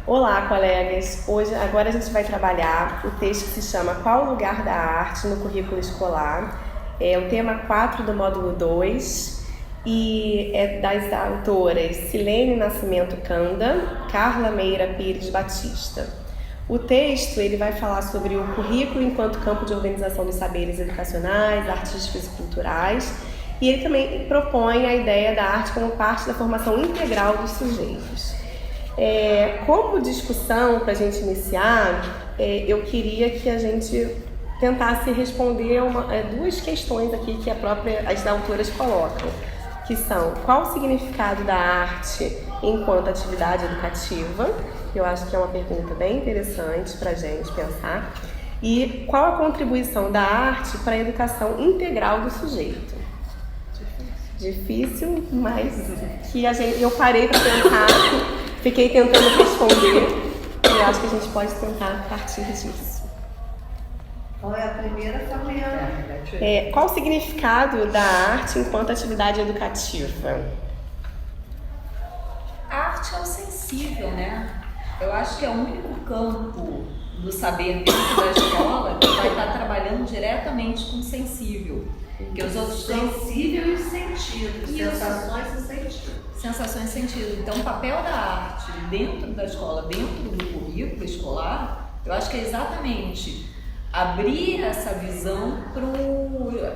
Olá, colegas! Agora a gente vai trabalhar o texto que se chama Qual o lugar da arte no currículo escolar? É o tema 4 do módulo 2 e é das autoras Silene Nascimento Canda, Carla Meira Pires Batista. O texto ele vai falar sobre o currículo enquanto campo de organização dos saberes educacionais, artísticos e culturais, e ele também propõe a ideia da arte como parte da formação integral dos sujeitos. Como discussão, para a gente iniciar, eu queria que a gente tentasse responder duas questões aqui que as autoras colocam, que são: qual o significado da arte enquanto atividade educativa? Eu acho que é uma pergunta bem interessante para a gente pensar. E qual a contribuição da arte para a educação integral do sujeito? Difícil, mas que eu parei para pensar. Fiquei tentando responder e acho que a gente pode tentar partir disso. Qual é a primeira, Fabiana? Qual o significado da arte enquanto atividade educativa? A arte é o sensível, né? Eu acho que é o único campo do saber dentro da escola que vai estar trabalhando diretamente com o sensível. Porque os outros sensível e sentido, sensações e sentido. Sensações e sentido. Então, o papel da arte dentro da escola, dentro do currículo escolar, eu acho que é exatamente abrir essa visão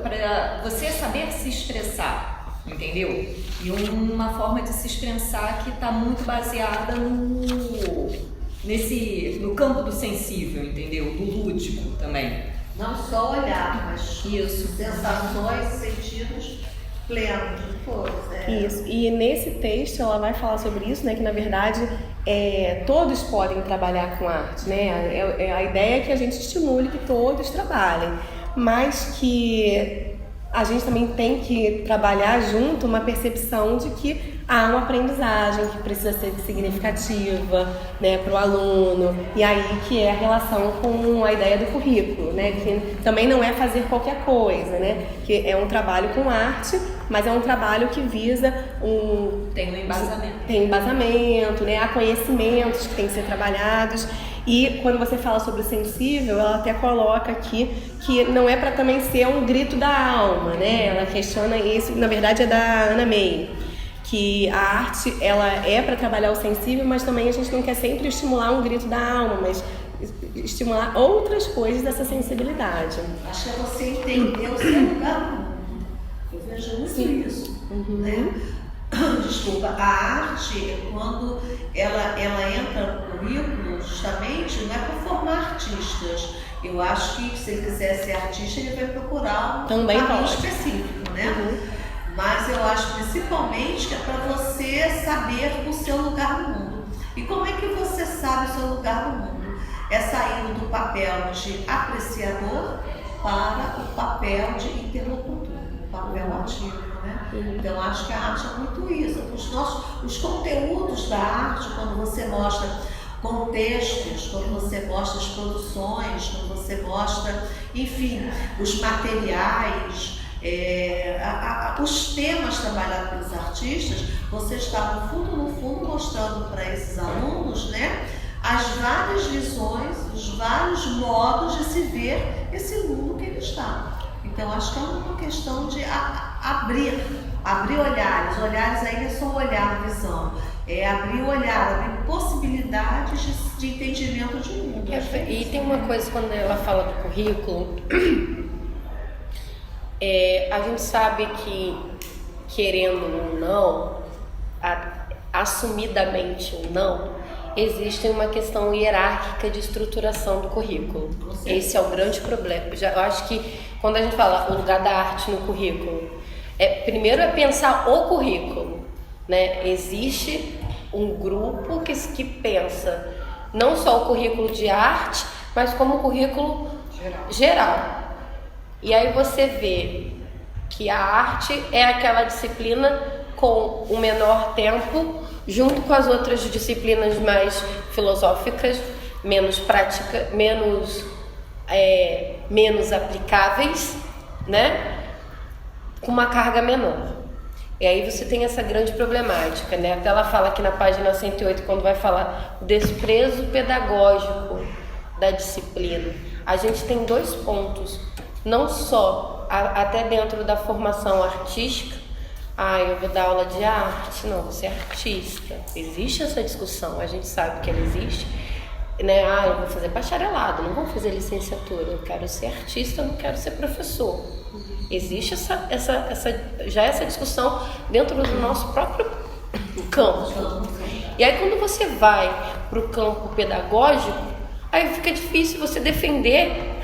para você saber se expressar, entendeu? E uma forma de se expressar que está muito baseada no campo do sensível, entendeu? Do lúdico também. Não só olhar, mas isso. Sensações, sentidos plenos de força. Isso. E nesse texto ela vai falar sobre isso, né? Que na verdade todos podem trabalhar com arte, né? A ideia é que a gente estimule que todos trabalhem, mas que a gente também tem que trabalhar junto uma percepção de que há uma aprendizagem que precisa ser significativa, né, para o aluno, e aí que é a relação com a ideia do currículo, né, que também não é fazer qualquer coisa, né, que é um trabalho com arte, mas é um trabalho que visa tem um embasamento, né, há conhecimentos que têm que ser trabalhados. E quando você fala sobre o sensível, ela até coloca aqui que não é para também ser um grito da alma, né? Ela questiona isso, na verdade é da Ana May, que a arte ela é para trabalhar o sensível, mas também a gente não quer sempre estimular um grito da alma, mas estimular outras coisas dessa sensibilidade. Acho que é você entender o seu lugar no mundo. Eu vejo muito isso, né? Desculpa, a arte, quando ela entra no currículo, justamente, não é para formar artistas. Eu acho que se ele quiser ser artista, ele vai procurar um caminho específico, né? Mas eu acho principalmente que é para você saber o seu lugar no mundo. E como é que você sabe o seu lugar no mundo? É saindo do papel de apreciador para o papel de interlocutor, o papel ativo. Então acho que a arte é muito isso. Os conteúdos da arte, quando você mostra contextos, quando você mostra as produções, quando você mostra, enfim, os materiais, os temas trabalhados pelos artistas, você está no fundo mostrando para esses alunos, né, as várias visões, os vários modos de se ver esse mundo que ele está. Então acho que é uma questão de abrir olhares aí é só olhar, visão, abrir o olhar, abrir possibilidades de entendimento de mundo. E tem uma coisa quando ela fala do currículo, a gente sabe que, querendo ou não, assumidamente ou não, existe uma questão hierárquica de estruturação do currículo. Esse é o grande problema. Eu acho que quando a gente fala o lugar da arte no currículo, primeiro é pensar o currículo, né? Existe um grupo que pensa não só o currículo de arte, mas como o currículo geral. E aí você vê que a arte é aquela disciplina com o menor tempo, junto com as outras disciplinas mais filosóficas, menos práticas, menos aplicáveis, né? Com uma carga menor. E aí você tem essa grande problemática, né? Até ela fala aqui na página 108, quando vai falar o desprezo pedagógico da disciplina. A gente tem 2 pontos, não só até dentro da formação artística. Eu vou dar aula de arte, não, você é artista. Existe essa discussão, a gente sabe que ela existe, né? Eu vou fazer bacharelado, não vou fazer licenciatura, eu quero ser artista, eu não quero ser professor. Existe essa discussão dentro do nosso próprio campo. E aí quando você vai para o campo pedagógico, aí fica difícil você defender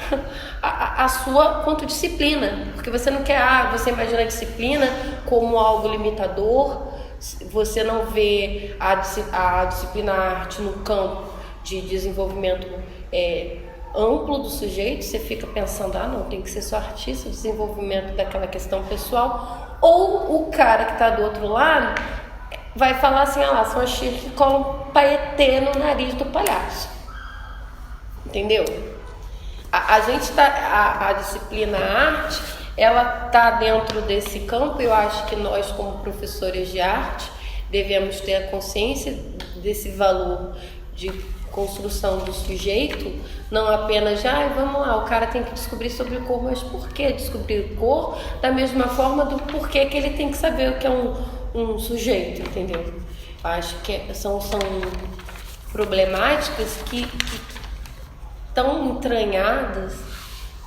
a sua quanto disciplina, porque você não quer, você imagina a disciplina como algo limitador, você não vê a disciplina arte no campo de desenvolvimento amplo do sujeito, você fica pensando, não, tem que ser só artista, desenvolvimento daquela questão pessoal, ou o cara que está do outro lado vai falar assim, são as chifres que colam paetê no nariz do palhaço. Entendeu? A disciplina arte, ela está dentro desse campo. Eu acho que nós, como professores de arte, devemos ter a consciência desse valor de construção do sujeito, não apenas vamos lá, o cara tem que descobrir sobre o cor, mas por que descobrir cor? Da mesma forma do porquê que ele tem que saber o que é um sujeito, entendeu? Acho que são problemáticas que tão entranhadas,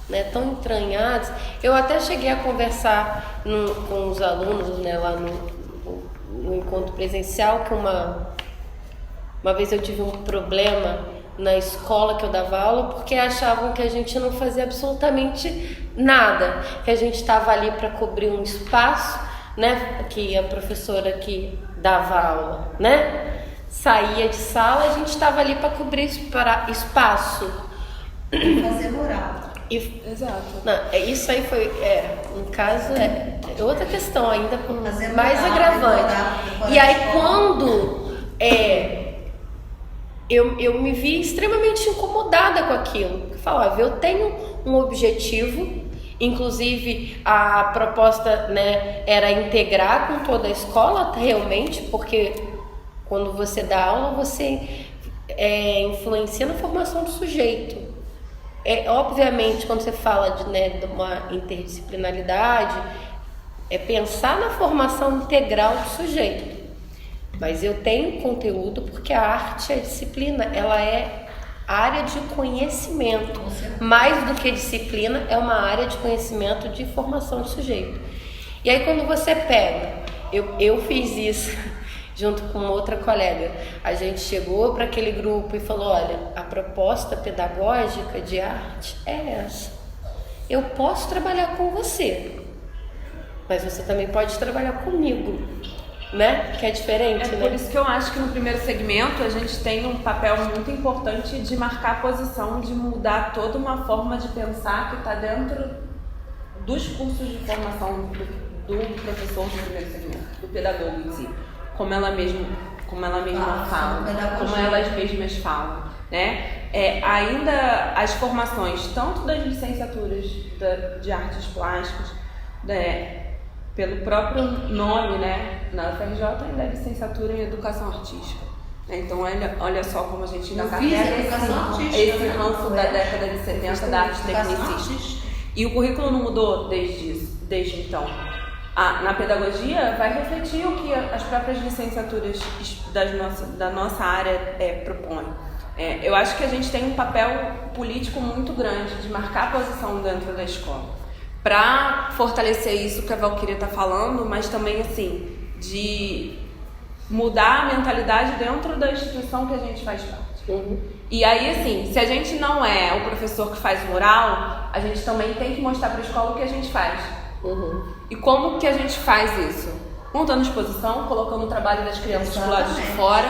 né? Tão entranhadas. Eu até cheguei a conversar com os alunos, né, lá no encontro presencial, que uma vez eu tive um problema na escola que eu dava aula, porque achavam que a gente não fazia absolutamente nada, que a gente estava ali para cobrir um espaço, né, que a professora que dava aula, né, saía de sala, a gente estava ali para cobrir espaço. Fazer moral. Exato. Não, isso aí foi, um caso, outra questão ainda Fazer mais moral, agravante. decorar E aí escola. quando eu me vi extremamente incomodada com aquilo. Eu falava, eu tenho um objetivo, inclusive a proposta, né, era integrar com toda a escola realmente, porque quando você dá aula, você influencia na formação do sujeito. Obviamente, quando você fala de uma interdisciplinaridade, é pensar na formação integral do sujeito. Mas eu tenho conteúdo porque a arte, a disciplina, ela é área de conhecimento. Mais do que disciplina, é uma área de conhecimento de formação de sujeito. E aí quando você pega, eu fiz isso junto com outra colega, a gente chegou para aquele grupo e falou, olha, a proposta pedagógica de arte é essa. Eu posso trabalhar com você, mas você também pode trabalhar comigo. Né? Que é diferente, por isso que eu acho que no primeiro segmento a gente tem um papel muito importante de marcar a posição, de mudar toda uma forma de pensar que está dentro dos cursos de formação do professor do primeiro segmento, do pedagogo em si, como ela mesma fala, como elas mesmas falam, né? Ainda as formações, tanto das licenciaturas de artes plásticas, pelo próprio nome, né, na UFRJ ainda é licenciatura em educação artística. Então, olha só como a gente ainda carrega esse ranço da década de 70 da arte tecnicista. E o currículo não mudou desde então. Na pedagogia vai refletir o que as próprias licenciaturas da nossa área propõem. Eu acho que a gente tem um papel político muito grande de marcar a posição dentro da escola, para fortalecer isso que a Valquíria está falando, mas também assim, de mudar a mentalidade dentro da instituição que a gente faz parte. Uhum. E aí, assim, se a gente não é o professor que faz mural, a gente também tem que mostrar para a escola o que a gente faz. Uhum. E como que a gente faz isso? Montando exposição, colocando o trabalho das crianças do lado de fora,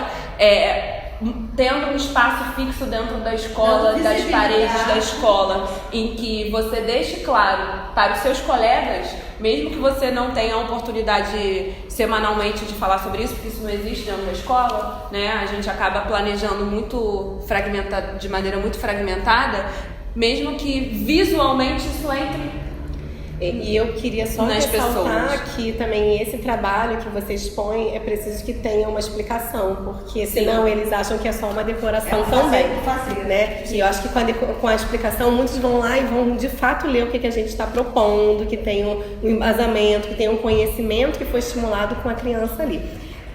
tendo um espaço fixo dentro da escola, das paredes da escola, em que você deixe claro para os seus colegas, mesmo que você não tenha a oportunidade semanalmente de falar sobre isso, porque isso não existe dentro da escola, né? A gente acaba planejando de maneira muito fragmentada, mesmo que visualmente isso entre E eu queria só Nas ressaltar pessoas. que também esse trabalho que vocês expõem é preciso que tenha uma explicação, porque senão eles acham que é só uma decoração também. Né? E eu acho que com a explicação muitos vão lá e vão de fato ler o que a gente está propondo, que tem um embasamento, que tem um conhecimento que foi estimulado com a criança ali.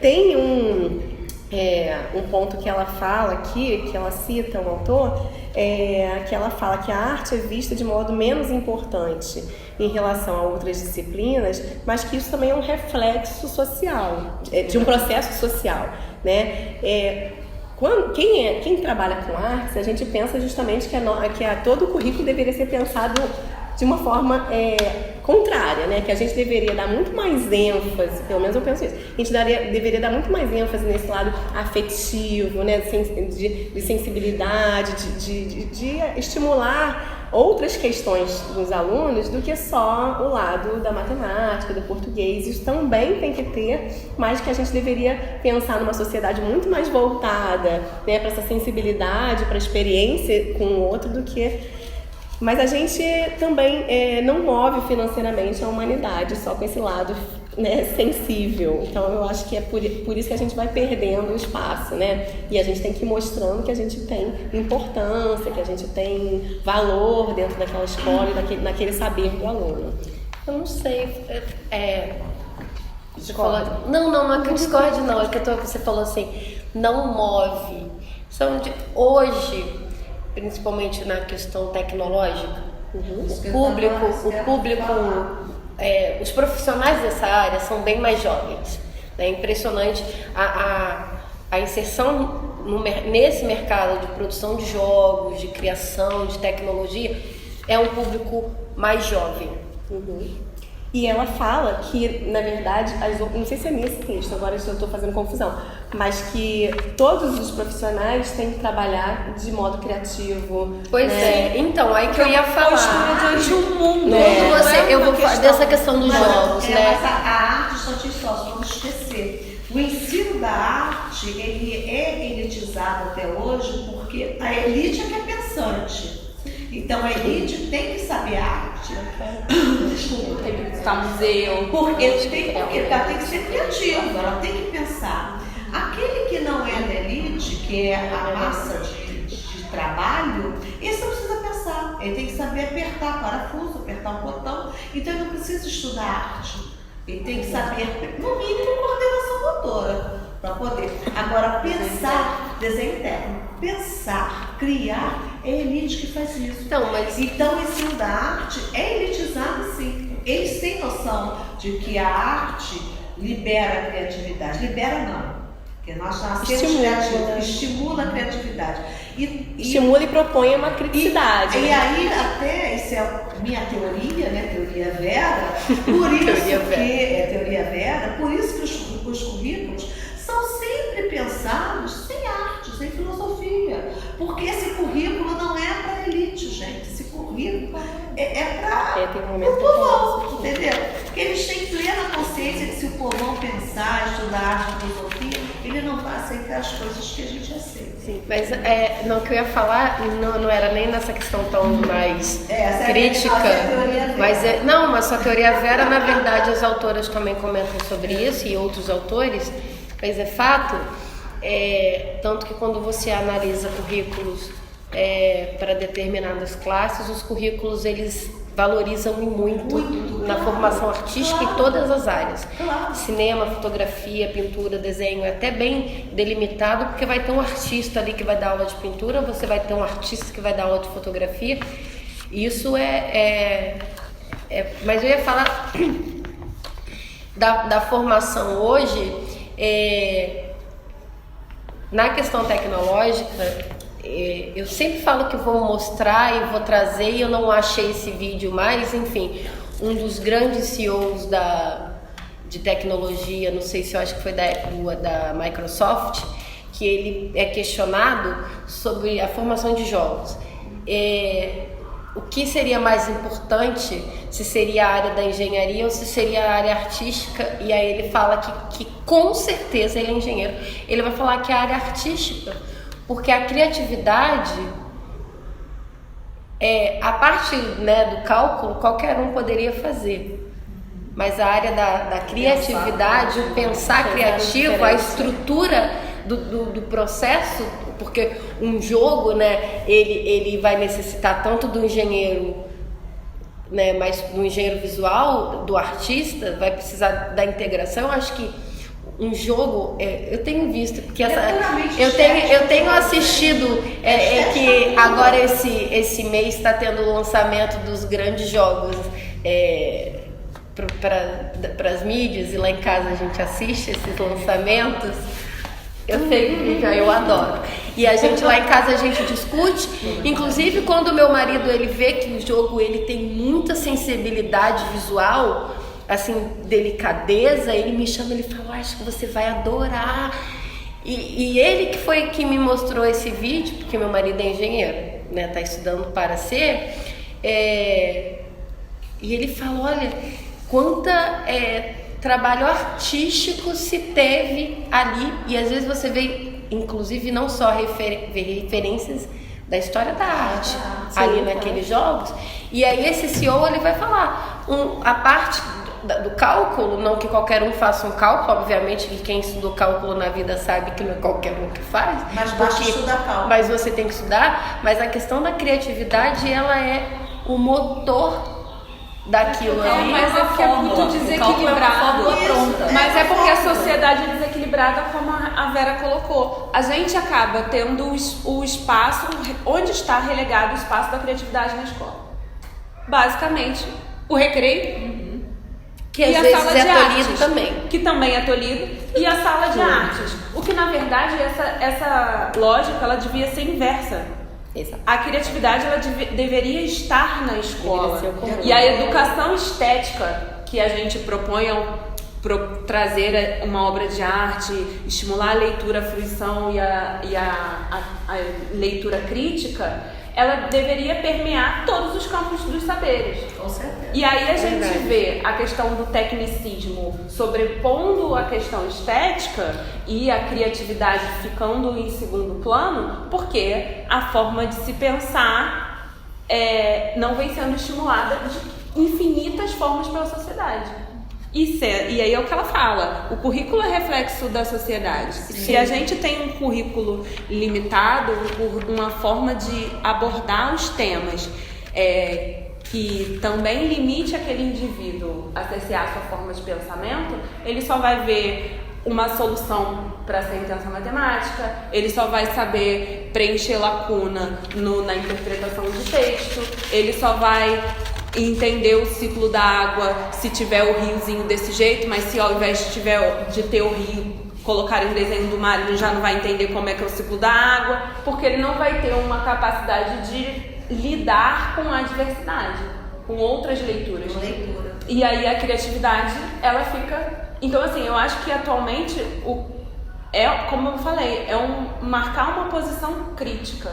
Tem um ponto que ela fala aqui, que ela cita o autor, que ela fala que a arte é vista de modo menos importante em relação a outras disciplinas, mas que isso também é um reflexo social, de um processo social, né? Quem trabalha com artes, a gente pensa justamente que todo o currículo deveria ser pensado de uma forma contrária, né? Que a gente deveria dar muito mais ênfase, pelo menos eu penso isso, a gente deveria dar muito mais ênfase nesse lado afetivo, né? De sensibilidade, de estimular outras questões dos alunos do que só o lado da matemática, do português. Isso também tem que ter, mas que a gente deveria pensar numa sociedade muito mais voltada, né, para essa sensibilidade, para a experiência com o outro do que... Mas a gente também não move financeiramente a humanidade só com esse lado, né, sensível. Então eu acho que é por isso que a gente vai perdendo o espaço, né? E a gente tem que ir mostrando que a gente tem importância, que a gente tem valor dentro daquela escola e naquele saber do aluno. Eu não sei. Não é que eu discorde, não. É que você falou assim, não move. Hoje, principalmente na questão tecnológica, o público, os profissionais dessa área são bem mais jovens. É impressionante a inserção nesse mercado de produção de jogos, de criação, de tecnologia, é um público mais jovem. E ela fala que, na verdade, não sei se é nesse texto, agora eu estou fazendo confusão, mas que todos os profissionais têm que trabalhar de modo criativo. Pois né? Então, aí que eu ia falar. Diante do mundo. Eu vou falar dessa questão dos jogos, né? Mas a arte, só vamos esquecer. O ensino da arte, ele é elitizado até hoje porque a elite é que é pensante. Então a elite tem que saber arte. Desculpa. Tem que visitar museu. Porque ela tem que ser criativa, ela tem que pensar. Aquele que não é da elite, que é a massa de trabalho, esse não precisa pensar. Ele tem que saber apertar parafuso, apertar um botão. Então ele não precisa estudar arte. Ele tem que saber, no mínimo, coordenação motora. Para poder. Agora, pensar, desenho técnico, pensar, criar, é a elite que faz isso. Então, o ensino da arte é elitizado, sim. Eles têm noção de que a arte libera a criatividade. Libera não. Porque nós nascemos criativos, estimula a criatividade. Estimula e propõe uma criticidade. E aí, até, isso é minha teoria, né? Teoria Vera, por isso que os currículos são sempre pensados sem arte, sem filosofia. Porque esse currículo não é para a elite, gente. Esse currículo é para o povão, entendeu? Porque eles têm plena consciência que se o povão pensar, estudar arte e filosofia, ele não vai aceitar as coisas que a gente aceita. Sim, mas o que eu ia falar não era nem nessa questão tão mais crítica. Mas a teoria Vera, na verdade, as autoras também comentam sobre isso e outros autores, mas é fato, tanto que quando você analisa currículos para determinadas classes, os currículos eles valorizam muito na formação artística em todas as áreas. Cinema, fotografia, pintura, desenho, é até bem delimitado, porque vai ter um artista ali que vai dar aula de pintura, você vai ter um artista que vai dar aula de fotografia. Isso mas eu ia falar da formação hoje, na questão tecnológica. Eu sempre falo que vou mostrar e vou trazer, e eu não achei esse vídeo mais, enfim, um dos grandes CEOs de tecnologia, não sei se eu acho que foi da Microsoft, que ele é questionado sobre a formação de jogos. O que seria mais importante, se seria a área da engenharia ou se seria a área artística, e aí ele fala que com certeza ele é engenheiro, ele vai falar que é a área artística, porque a criatividade a parte, né, do cálculo, qualquer um poderia fazer. Mas a área da criatividade, o pensar criativo, a estrutura do processo, porque um jogo, né, ele vai necessitar tanto do engenheiro, né, mas do engenheiro visual, do artista, vai precisar da integração. Eu acho que um jogo, eu tenho visto, porque eu tenho assistido, que agora esse mês está tendo o lançamento dos grandes jogos para as mídias, e lá em casa a gente assiste esses lançamentos. Eu sei que eu adoro. E a gente lá em casa a gente discute, inclusive quando o meu marido ele vê que o jogo ele tem muita sensibilidade visual, assim, delicadeza, ele me chama, ele fala, acho que você vai adorar. E ele que foi que me mostrou esse vídeo, porque meu marido é engenheiro, né, tá estudando para ser, e ele falou, olha, quanta trabalho artístico se teve ali, e às vezes você vê, inclusive, não só referências da história da arte ali naqueles jogos, e aí esse CEO ele vai falar a parte do cálculo, não que qualquer um faça um cálculo, obviamente que quem estudou cálculo na vida sabe que não é qualquer um que faz, mas basta estudar cálculo. Mas você tem que estudar, mas a questão da criatividade, ela é o motor daquilo ali. Mas é porque é muito desequilibrado. Mas é porque a sociedade é desequilibrada, como a Vera colocou. A gente acaba tendo o espaço, onde está relegado o espaço da criatividade na escola. Basicamente, o recreio, que às vezes é tolhido também. Que também é tolhido, e a sala de artes. O que, na verdade, essa lógica, ela devia ser inversa. Exato. A criatividade, ela deveria estar na escola. E a educação estética que a gente propõe trazer uma obra de arte, estimular a leitura, a fruição e a leitura crítica, ela deveria permear todos os campos dos saberes. Com certeza. E aí a gente vê a questão do tecnicismo sobrepondo a questão estética e a criatividade ficando em segundo plano, porque a forma de se pensar não vem sendo estimulada de infinitas formas pela sociedade. E aí é o que ela fala, o currículo é reflexo da sociedade. Sim. Se a gente tem um currículo limitado por uma forma de abordar os temas que também limite aquele indivíduo a cercear sua forma de pensamento, ele só vai ver uma solução para a sentença matemática, ele só vai saber preencher lacuna na interpretação de texto, ele só vai entender o ciclo da água se tiver o riozinho desse jeito, mas se ao invés de ter o rio, colocar um desenho do mar, ele já não vai entender como é que é o ciclo da água, porque ele não vai ter uma capacidade de lidar com a diversidade, com outras leituras. E aí a criatividade, ela fica... Então, assim, eu acho que atualmente, como eu falei, marcar uma posição crítica.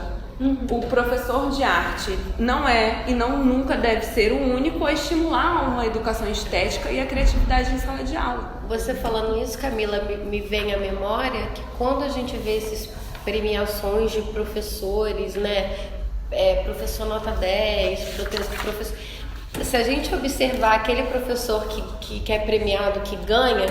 O professor de arte não é e nunca deve ser o único a estimular uma educação estética e a criatividade em sala de aula. Você falando isso, Camila, me vem à memória que quando a gente vê essas premiações de professores, né, professor nota 10, professor... Se a gente observar aquele professor que é premiado, que ganha,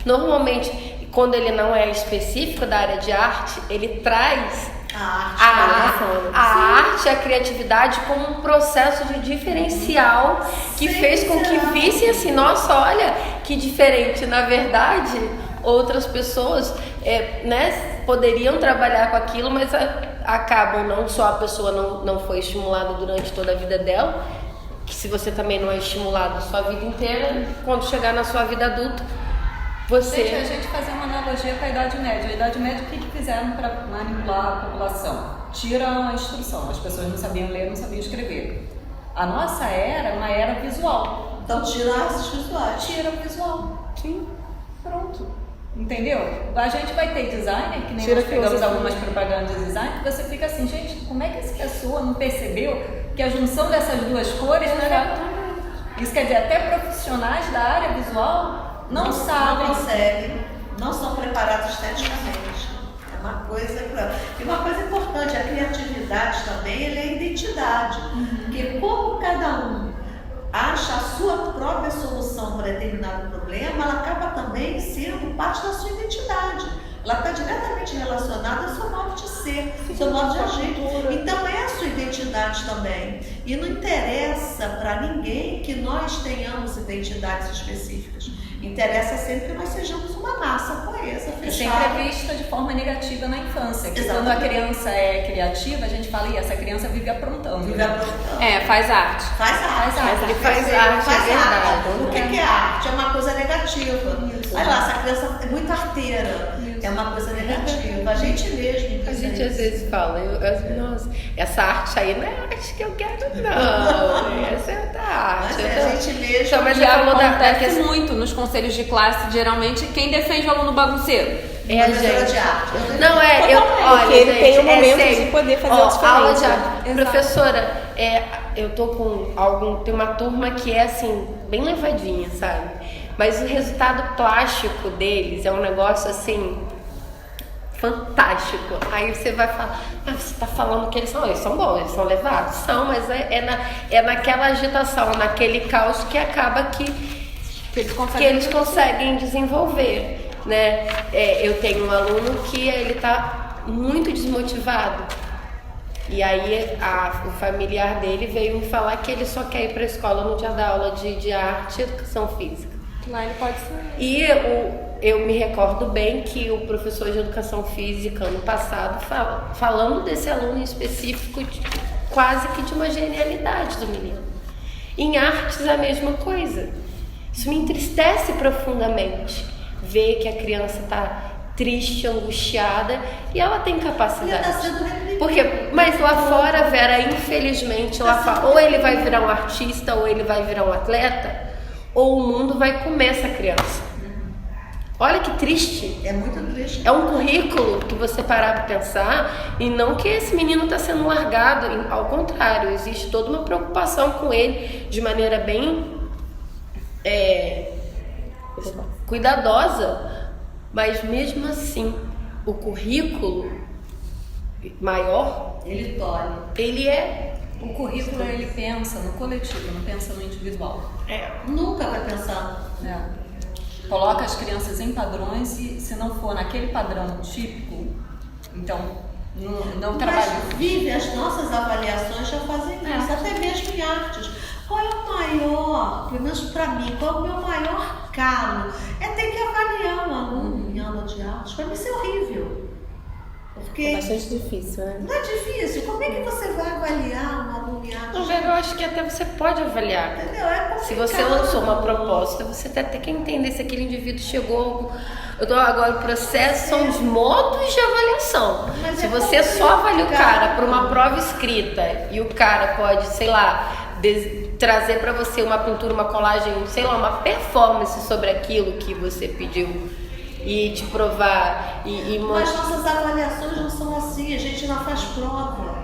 normalmente, quando ele não é específico da área de arte, ele traz a arte, a criatividade como um processo de diferencial que fez com que vissem assim, nossa, olha que diferente. Na verdade, outras pessoas poderiam trabalhar com aquilo, mas acabam, não só a pessoa não foi estimulada durante toda a vida dela, que se você também não é estimulado a sua vida inteira, quando chegar na sua vida adulta, você... Gente, a gente fazer uma analogia com a Idade Média. A Idade Média, o que fizeram para manipular a população? Tiram a instrução. As pessoas não sabiam ler, não sabiam escrever. A nossa era é uma era visual. Então tira as visuais. Tira o visual. Sim. Pronto. Entendeu? A gente vai ter designer, que nem nós pegamos algumas propagandas de design, que você fica assim, gente, como é que essa pessoa não percebeu que a junção dessas duas cores não era... Isso quer dizer, até profissionais da área visual não sabem. Não conseguem, não são preparados esteticamente. É uma coisa... E uma coisa importante, a criatividade também, ela é identidade. Porque como cada um acha a sua própria solução para determinado problema, ela acaba também sendo parte da sua identidade. Ela está diretamente relacionada ao seu modo de ser, ao seu modo de agir. Então é a sua identidade também. E não interessa para ninguém que nós tenhamos identidades específicas. Interessa sempre que nós sejamos uma massa coesa, É fechada. sempre vista de forma negativa na infância. Que Exatamente. quando a criança é criativa, a gente fala, e essa criança vive aprontando. Vive aprontando. Faz arte. Faz arte. arte. Ele faz arte, é verdade. O que é arte? É uma coisa negativa. Olha lá, essa criança é muito arteira. É uma coisa negativa. A gente mesmo. A gente às vezes fala, nossa, essa arte aí não é a arte que eu quero, não. Essa é outra arte. Mas é a gente mesmo. Então, mas E você falou da acontece questão. muito nos conselhos de classe, geralmente, quem defende o aluno bagunceiro. É a Professora gente. de arte. Não, olha, Porque ele gente, tem um momento sério. de poder fazer Ó, a diferença. aula de arte. Exato. Professora, eu tô com tem uma turma que é assim, bem levadinha, sabe? Mas o resultado plástico deles é um negócio assim, fantástico. Aí você vai falar, você tá falando que eles são bons, eles são levados? São, mas é naquela agitação, naquele caos que acaba que eles conseguem desenvolver, né? Eu tenho um aluno que ele tá muito desmotivado. E aí o familiar dele veio me falar que ele só quer ir para a escola no dia da aula de arte e educação física. Lá ele pode ser. E eu me recordo bem que o professor de educação física ano passado, falando desse aluno em específico, quase que de uma genialidade do menino. Em artes a mesma coisa. Isso me entristece profundamente, ver que a criança está triste, angustiada, e ela tem capacidade. Ele tá sendo reprimido. Mas lá fora, Vera, infelizmente, lá fora, ou ele vai virar um artista, ou ele vai virar um atleta, ou o mundo vai comer essa criança. Olha que triste. É muito triste. É um currículo que você parar para pensar, e não que esse menino está sendo largado, ao contrário, existe toda uma preocupação com ele de maneira bem cuidadosa, mas mesmo assim, o currículo maior, Ele tolhe. ele é... O currículo, ele pensa no coletivo, não pensa no individual. Nunca vai pensar. Coloca as crianças em padrões e, se não for naquele padrão típico, então não trabalha. Mas vive, as nossas avaliações já fazem isso, até mesmo em artes. Qual é o maior, pelo menos para mim, qual é o meu maior calo? É ter que avaliar um aluno em aula de artes. Para mim isso é horrível. Porque É bastante difícil, né? não é difícil. Como é que você vai avaliar um aluno em artes? Não, Vera, eu acho que até você pode avaliar. Entendeu? É complicado. Se você lançou uma proposta, você até tem que entender se aquele indivíduo chegou. Agora, o processo são os modos de avaliação. Mas Se é você só avalia o cara complicado. por uma prova escrita e o cara pode, sei lá, trazer para você uma pintura, uma colagem, sei lá, uma performance sobre aquilo que você pediu e te provar e Mas nossas avaliações não são assim, a gente não faz prova.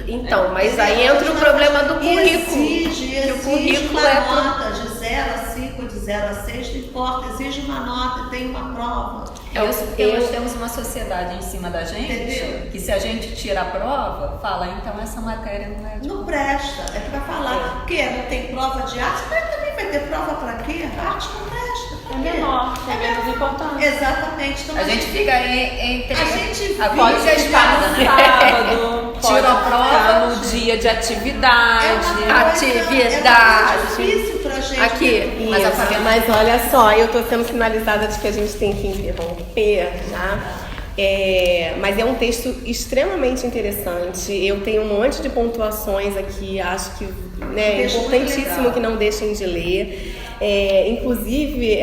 então, mas aí entra o problema do currículo. Exige que o currículo uma é nota de 0 a 5, de 0 a 6, não importa, exige uma nota e tem uma prova. Isso porque nós temos uma sociedade em cima da gente, Entendeu? que se a gente tira a prova, fala, então essa matéria não é de... Não presta, é para falar. Porque não tem prova de arte, mas também vai ter prova para quê? A arte não presta. pra É quê? menor, é menos importante. Exatamente. Então, A gente fica entre A gente a corda e a vive espada, né? Sábado, pode Tira a prova. ficar no dia de atividade. Atividade. É difícil pra gente. Aqui, Mas a Isso, Fabiana- mas olha só, eu tô sendo sinalizada de que a gente tem que interromper, tá? Mas é um texto extremamente interessante. Eu tenho um monte de pontuações aqui, acho que é Texto muito importantíssimo legal. que não deixem de ler. Inclusive,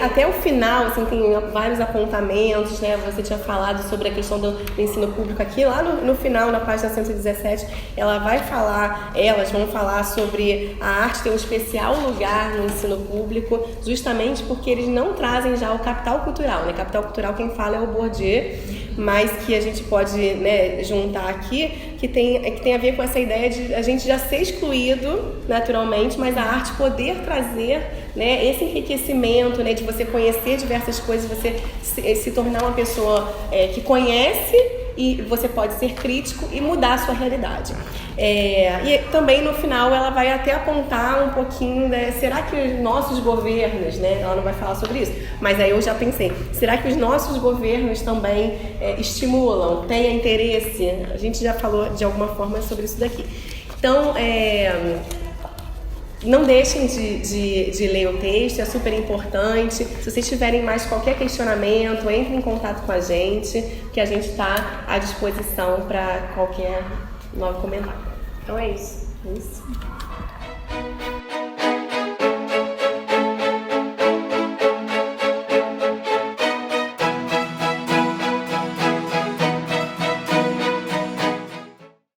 até o final, assim, tem vários apontamentos, né? Você tinha falado sobre a questão do ensino público aqui, lá no final, na página 117, elas vão falar sobre a arte ter um especial lugar no ensino público, justamente porque eles não trazem já o capital cultural, né? Capital cultural quem fala é o Bourdieu, mas que a gente pode, né, juntar aqui, que tem a ver com essa ideia de a gente já ser excluído naturalmente, mas a arte poder trazer, né, esse enriquecimento, né, de você conhecer diversas coisas, você se tornar uma pessoa que conhece, e você pode ser crítico e mudar a sua realidade. E também no final ela vai até apontar um pouquinho, né, será que os nossos governos, né, ela não vai falar sobre isso, mas aí eu já pensei, será que os nossos governos também estimulam, têm interesse? A gente já falou de alguma forma sobre isso daqui. Então, não deixem de ler o texto, é super importante. Se vocês tiverem mais qualquer questionamento, entrem em contato com a gente, que a gente está à disposição para qualquer novo comentário. Então é isso.